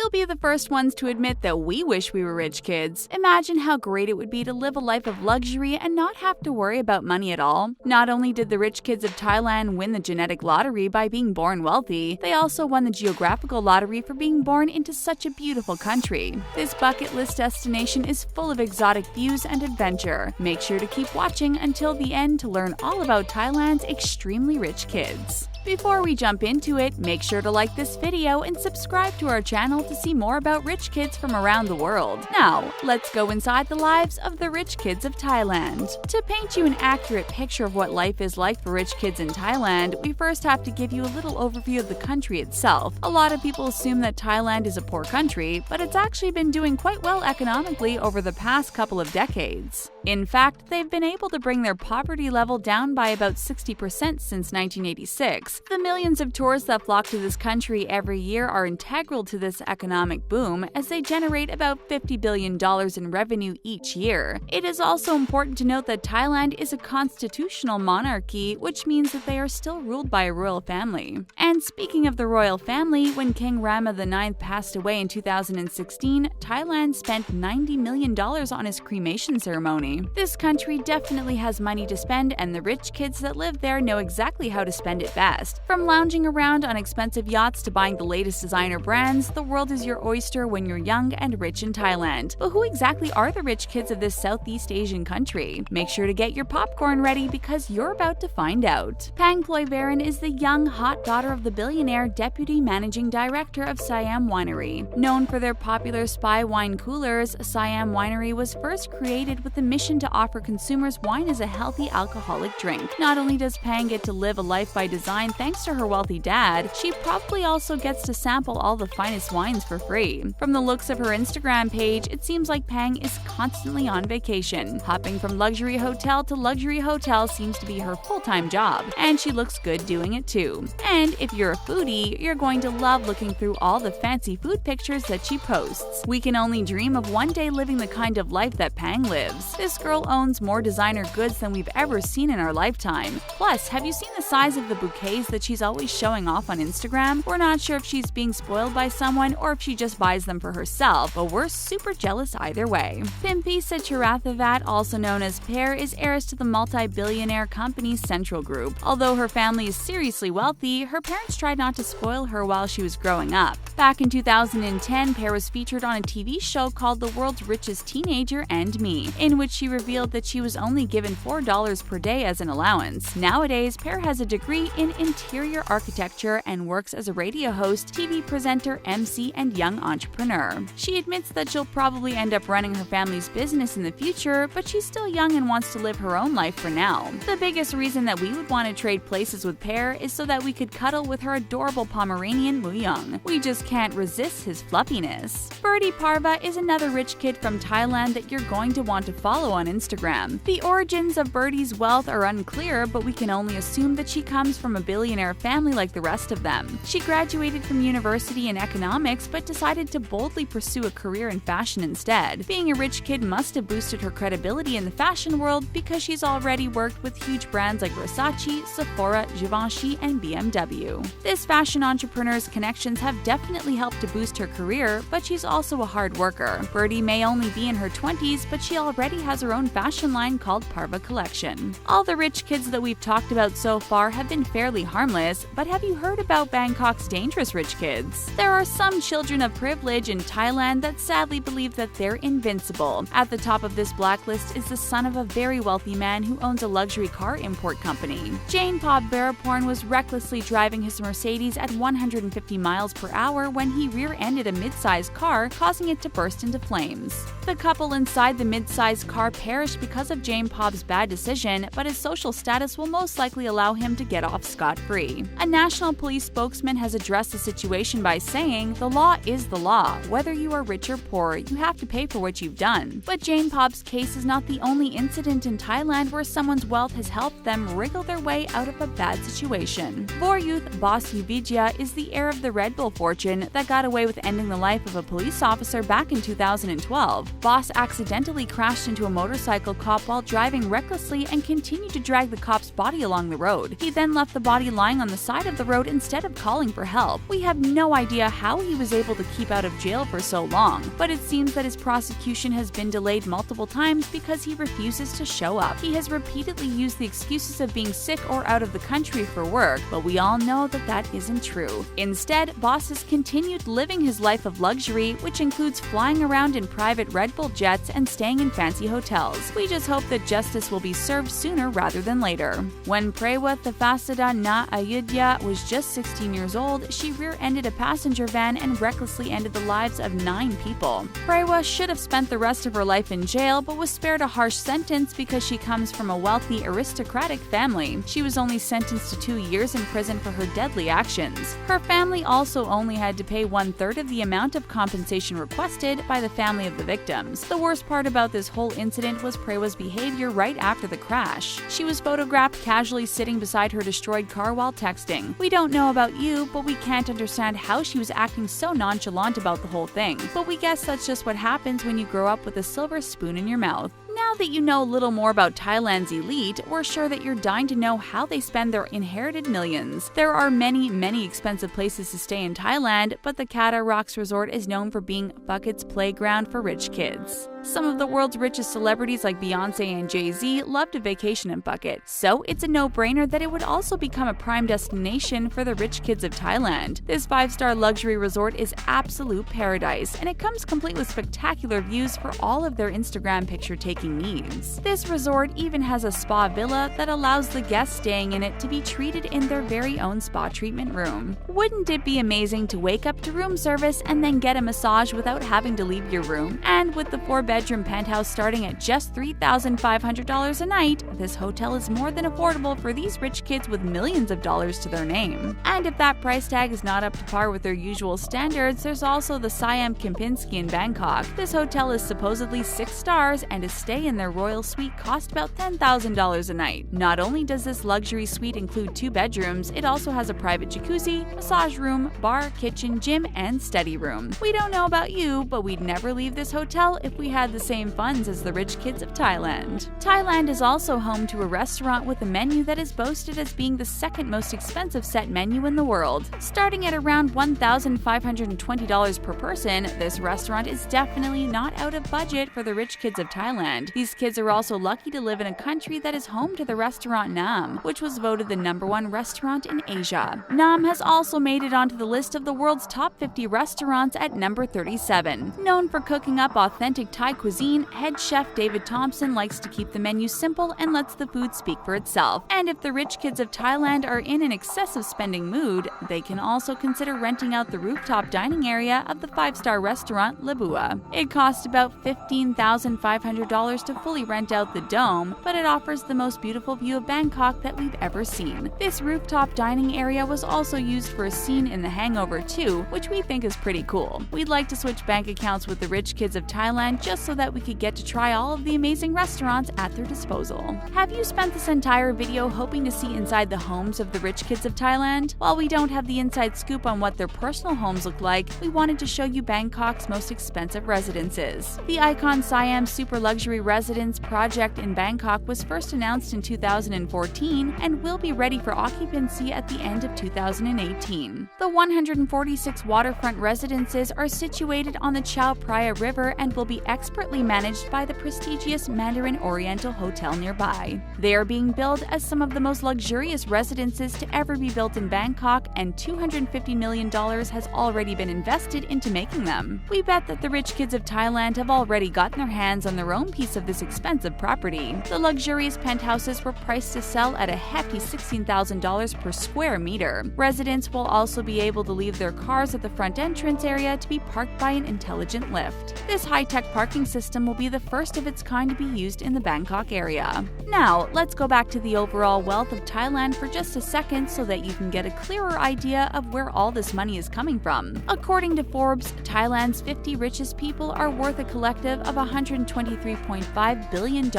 We'll be the first ones to admit that we wish we were rich kids. Imagine how great it would be to live a life of luxury and not have to worry about money at all. Not only did the rich kids of Thailand win the genetic lottery by being born wealthy, they also won the geographical lottery for being born into such a beautiful country. This bucket list destination is full of exotic views and adventure. Make sure to keep watching until the end to learn all about Thailand's extremely rich kids. Before we jump into it, make sure to like this video and subscribe to our channel to see more about rich kids from around the world. Now, let's go inside the lives of the rich kids of Thailand. To paint you an accurate picture of what life is like for rich kids in Thailand, we first have to give you a little overview of the country itself. A lot of people assume that Thailand is a poor country, but it's actually been doing quite well economically over the past couple of decades. In fact, they've been able to bring their poverty level down by about 60% since 1986. The millions of tourists that flock to this country every year are integral to this economic boom, as they generate about $50 billion in revenue each year. It is also important to note that Thailand is a constitutional monarchy, which means that they are still ruled by a royal family. And speaking of the royal family, when King Rama IX passed away in 2016, Thailand spent $90 million on his cremation ceremony. This country definitely has money to spend, and the rich kids that live there know exactly how to spend it best. From lounging around on expensive yachts to buying the latest designer brands, the world is your oyster when you're young and rich in Thailand. But who exactly are the rich kids of this Southeast Asian country? Make sure to get your popcorn ready because you're about to find out. Pang Ployvaran is the young, hot daughter of the billionaire deputy managing director of Siam Winery. Known for their popular spy wine coolers, Siam Winery was first created with the mission to offer consumers wine as a healthy alcoholic drink. Not only does Pang get to live a life by design thanks to her wealthy dad, she probably also gets to sample all the finest wines for free. From the looks of her Instagram page, it seems like Pang is constantly on vacation. Hopping from luxury hotel to luxury hotel seems to be her full-time job, and she looks good doing it too. And if you're a foodie, you're going to love looking through all the fancy food pictures that she posts. We can only dream of one day living the kind of life that Pang lives. This girl owns more designer goods than we've ever seen in our lifetime. Plus, have you seen the size of the bouquets that she's always showing off on Instagram? We're not sure if she's being spoiled by someone or if she just buys them for herself, but we're super jealous either way. Pimpi Sitcharathavat, also known as Pear, is heiress to the multi-billionaire company Central Group. Although her family is seriously wealthy, her parents tried not to spoil her while she was growing up. Back in 2010, Pear was featured on a TV show called The World's Richest Teenager and Me, in which she revealed that she was only given $4 per day as an allowance. Nowadays, Pear has a degree in interior architecture and works as a radio host, TV presenter, MC, and young entrepreneur. She admits that she'll probably end up running her family's business in the future, but she's still young and wants to live her own life for now. The biggest reason that we would want to trade places with Pear is so that we could cuddle with her adorable Pomeranian Muyung. We just can't resist his fluffiness. Birdie Parva is another rich kid from Thailand that you're going to want to follow on Instagram. The origins of Birdie's wealth are unclear, but we can only assume that she comes from a billionaire family like the rest of them. She graduated from university in economics but decided to boldly pursue a career in fashion instead. Being a rich kid must have boosted her credibility in the fashion world because she's already worked with huge brands like Versace, Sephora, Givenchy, and BMW. This fashion entrepreneur's connections have definitely helped to boost her career, but she's also a hard worker. Birdie may only be in her 20s, but she already has her own fashion line called Parva Collection. All the rich kids that we've talked about so far have been fairly harmless, but have you heard about Bangkok's dangerous rich kids? There are some children of privilege in Thailand that sadly believe that they're invincible. At the top of this blacklist is the son of a very wealthy man who owns a luxury car import company. Jane Pop Baraporn was recklessly driving his Mercedes at 150 miles per hour when he rear-ended a mid-sized car, causing it to burst into flames. The couple inside the mid-sized car perished because of Jane Pop's bad decision, but his social status will most likely allow him to get off scot-free. A national police spokesman has addressed the situation by saying, "The law is the law. Whether you are rich or poor, you have to pay for what you've done." But Jane Pop's case is not the only incident in Thailand where someone's wealth has helped them wriggle their way out of a bad situation. youth boss Yoovidhya is the heir of the Red Bull fortune that got away with ending the life of a police officer back in 2012. Boss accidentally crashed into a motorcycle cop while driving recklessly and continued to drag the cop's body along the road. He then left the body lying on the side of the road instead of calling for help. We have no idea how he was able to keep out of jail for so long, but it seems that his prosecution has been delayed multiple times because he refuses to show up. He has repeatedly used the excuses of being sick or out of the country for work, but we all know that that isn't true. Instead, Boss has continued living his life of luxury, which includes flying around in private Red Bull jets and staying in fancy hotels. We just hope that justice will be served sooner rather than later. When Prewa Thafasada na Yoovidhya was just 16 years old, she rear-ended a passenger van and recklessly ended the lives of 9 people. Prewa should have spent the rest of her life in jail, but was spared a harsh sentence because she comes from a wealthy, aristocratic family. She was only sentenced to 2 years in prison for her deadly actions. Her family also only had to pay 1/3 of the amount of compensation requested by the family of the victims. The worst part about this whole incident was Prewa's behavior right after the crash. She was photographed casually sitting beside her destroyed car while texting. We don't know about you, but we can't understand how she was acting so nonchalant about the whole thing. But we guess that's just what happens when you grow up with a silver spoon in your mouth. Now that you know a little more about Thailand's elite, we're sure that you're dying to know how they spend their inherited millions. There are many expensive places to stay in Thailand, but the Kata Rocks Resort is known for being Phuket's playground for rich kids. Some of the world's richest celebrities like Beyonce and Jay-Z love to vacation in Phuket, so it's a no-brainer that it would also become a prime destination for the rich kids of Thailand. This 5-star luxury resort is absolute paradise, and it comes complete with spectacular views for all of their Instagram picture-taking needs. This resort even has a spa villa that allows the guests staying in it to be treated in their very own spa treatment room. Wouldn't it be amazing to wake up to room service and then get a massage without having to leave your room? And with the 4-bedroom penthouse starting at just $3,500 a night, this hotel is more than affordable for these rich kids with millions of dollars to their name. And if that price tag is not up to par with their usual standards, there's also the Siam Kempinski in Bangkok. This hotel is supposedly 6 stars, and a stay in their royal suite cost about $10,000 a night. Not only does this luxury suite include 2 bedrooms, it also has a private jacuzzi, massage room, bar, kitchen, gym, and study room. We don't know about you, but we'd never leave this hotel if we had the same funds as the rich kids of Thailand. Thailand is also home to a restaurant with a menu that is boasted as being the 2nd most expensive set menu in the world. Starting at around $1,520 per person, this restaurant is definitely not out of budget for the rich kids of Thailand. These kids are also lucky to live in a country that is home to the restaurant Nam, which was voted the #1 restaurant in Asia. Nam has also made it onto the list of the world's top 50 restaurants at number 37. Known for cooking up authentic Thai cuisine, head chef David Thompson likes to keep the menu simple and lets the food speak for itself. And if the rich kids of Thailand are in an excessive spending mood, they can also consider renting out the rooftop dining area of the 5-star restaurant Labua. It costs about $15,500 to fully rent out the dome, but it offers the most beautiful view of Bangkok that we've ever seen. This rooftop dining area was also used for a scene in The Hangover 2, which we think is pretty cool. We'd like to switch bank accounts with the rich kids of Thailand just so that we could get to try all of the amazing restaurants at their disposal. Have you spent this entire video hoping to see inside the homes of the rich kids of Thailand? While we don't have the inside scoop on what their personal homes look like, we wanted to show you Bangkok's most expensive residences. The Icon Siam Super Luxury Residence project in Bangkok was first announced in 2014 and will be ready for occupancy at the end of 2018. The 146 waterfront residences are situated on the Chao Phraya River and will be expertly managed by the prestigious Mandarin Oriental Hotel nearby. They are being built as some of the most luxurious residences to ever be built in Bangkok, and $250 million has already been invested into making them. We bet that the rich kids of Thailand have already gotten their hands on their own piece of this expensive property. The luxurious penthouses were priced to sell at a hefty $16,000 per square meter. Residents will also be able to leave their cars at the front entrance area to be parked by an intelligent lift. This high-tech parking system will be the first of its kind to be used in the Bangkok area. Now, let's go back to the overall wealth of Thailand for just a second so that you can get a clearer idea of where all this money is coming from. According to Forbes, Thailand's 50 richest people are worth a collective of $123.5 billion.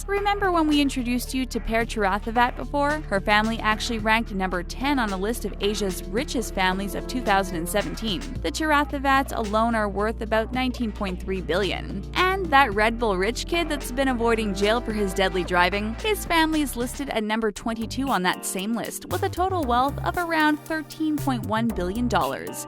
Remember when we introduced you to Per Chirathavat before? Her family actually ranked number 10 on a list of Asia's richest families of 2017. The Chirathavats alone are worth about $19.3 billion. And Find that Red Bull rich kid that's been avoiding jail for his deadly driving? His family is listed at number 22 on that same list, with a total wealth of around $13.1 billion.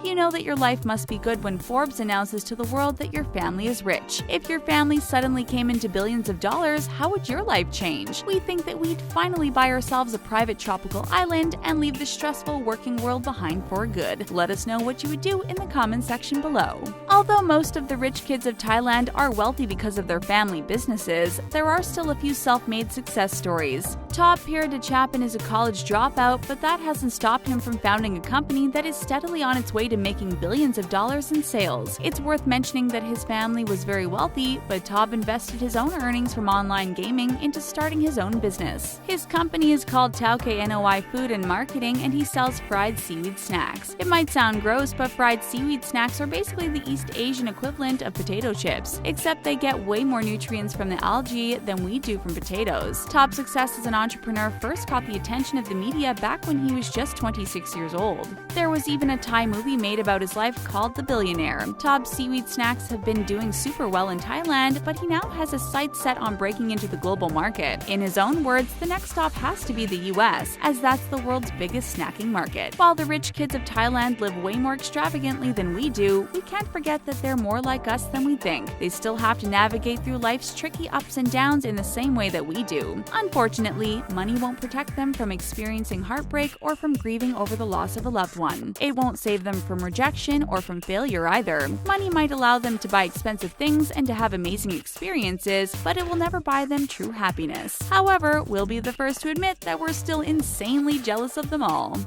You know that your life must be good when Forbes announces to the world that your family is rich. If your family suddenly came into billions of dollars, how would your life change? We think that we'd finally buy ourselves a private tropical island and leave the stressful working world behind for good. Let us know what you would do in the comment section below. Although most of the rich kids of Thailand are wealthy because of their family businesses, there are still a few self-made success stories. Top Pierre de Chapin is a college dropout, but that hasn't stopped him from founding a company that is steadily on its way to making billions of dollars in sales. It's worth mentioning that his family was very wealthy, but Tob invested his own earnings from online gaming into starting his own business. His company is called Tauke Noi Food and Marketing, and he sells fried seaweed snacks. It might sound gross, but fried seaweed snacks are basically the East Asian equivalent of potato chips, except they get way more nutrients from the algae than we do from potatoes. Tob's success as an entrepreneur first caught the attention of the media back when he was just 26 years old. There was even a Thai movie made about his life called The Billionaire. Tob's seaweed snacks have been doing super well in Thailand, but he now has his sights set on breaking into the global market. In his own words, the next stop has to be the US, as that's the world's biggest snacking market. While the rich kids of Thailand live way more extravagantly than we do, we can't forget that they're more like us than we think. They still have to navigate through life's tricky ups and downs in the same way that we do. Unfortunately, money won't protect them from experiencing heartbreak or from grieving over the loss of a loved one. It won't save them from rejection or from failure either. Money might allow them to buy expensive things and to have amazing experiences, but it will never buy them true happiness. However, we'll be the first to admit that we're still insanely jealous of them all.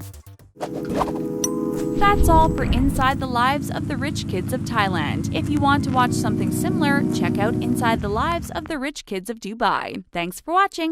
That's all for Inside the Lives of the Rich Kids of Thailand. If you want to watch something similar, check out Inside the Lives of the Rich Kids of Dubai. Thanks for watching!